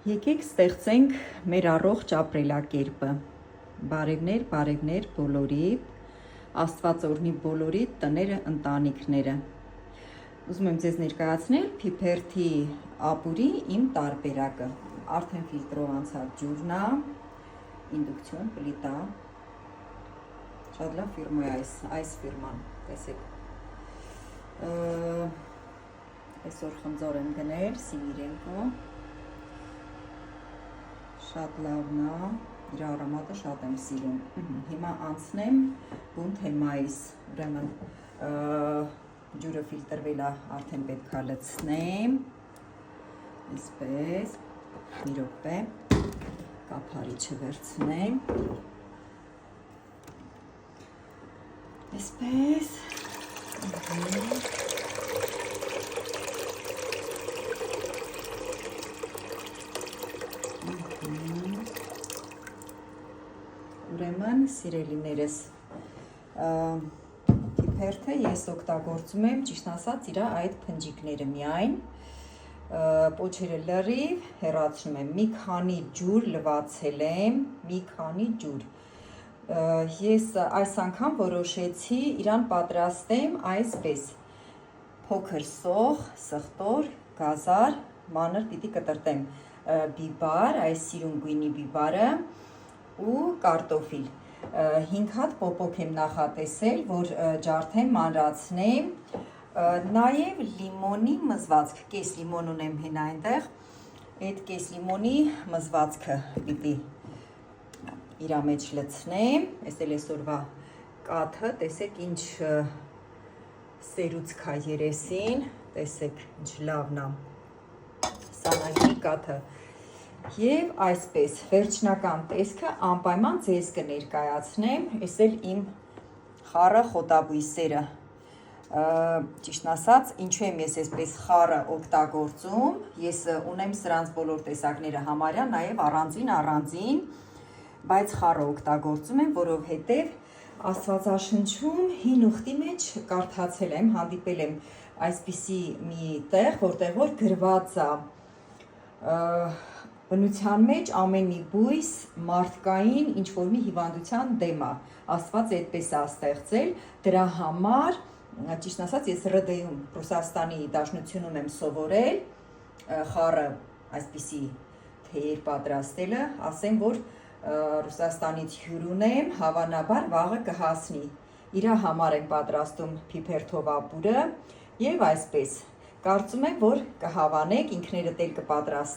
Եկեք ստեղծենք մեր առողջ ապրելակերպը։ Բարևներ բոլորիդ, Աստված օրհնի բոլորիդ տները, ընտանիքները։ Ուզում եմ ձեզ ներկայացնել Փիփերթի ապուրի իմ տարբերակը։ Արդեն ֆիլտրով անցած ջուրն է, ինդուկցիոն պլիտա։ Շատ լավ ֆիրմա է այս ֆիրման, տեսեք։ Այսօր խնձոր եմ գնել, Սիմիրենկո։ Շատ լավն է, իր արամատը շատ եմ սիրում։ Հիմա անցնեմ բուն թեմայիս, ուրեմն ջուրը ֆիլտրվել է, արդեն պետք է լցնեմ, այսպես, մի րոպե, կափարիչը վերցնեմ, այսպես, ուրեմն սիրելիներս, Փիփերթը ես օգտագործում եմ, ճիշտ ասած, իր այդ փնջիկները միայն, պոչերը լրիվ հեռացնում եմ, մի քանի ջուր լվացել եմ, մի քանի ջուր, ես այս անգամ որոշեցի իրան պատրաստեմ այսպես, փոքր սոխ, սխտոր, գազար, մանր պիտի կտրտեմ, բիբար, այս սիրուն գույնի բիբարը ու կարտոֆիլ, 5 հատ պոպոկ եմ նախատեսել, որ ջարդեմ, մանրացնեմ, նաև լիմոնի մզվածք, կես լիմոն ունեմ հեն այնտեղ, այդ կես լիմոնի մզվածքը պիտի իր մեջ լցնեմ, այս էլ այսօրվա կաթը, տեսեք ինչ սերուցք է երեսին, տեսեք ինչ լավն է, սանահինի կաթը, և այսպես, վերջնական տեսքը անպայման ձեզ կներկայացնեմ, այս էլ իմ խառը խոտաբույսերը, ճիշտն ասած, ինչու եմ ես այսպես խառը օգտագործում, ես ունեմ սրանց բոլոր տեսակները համարյա, նաև առանձին, բայց խառը օգտագործում եմ, որովհետև Աստվածաշնչում հին ուխտի մեջ կարդացել եմ, հանդիպել եմ այսպիսի մի տեղ, որտեղ որ գրված է, բնության մեջ ամեն մի բույս մարդկային ինչ-որ մի հիվանդության դեմ է, Աստված այդպես է ստեղծել, դրա համար, ճիշտն ասած, ես ՌԴ-ում, Ռուսաստանի Դաշնությունում եմ սովորել, խառը այսպիսի թեյեր պատրաստելը, ասեմ, որ Ռուսաստանից հյուր ունեմ, հավանաբար վաղը կհասնի, իր համար եմ պատրաստում Փիփերթով ապուրը, և այսպես, կարծում եմ, որ կհավանեք, ինքներդ էլ կպատրաստեք։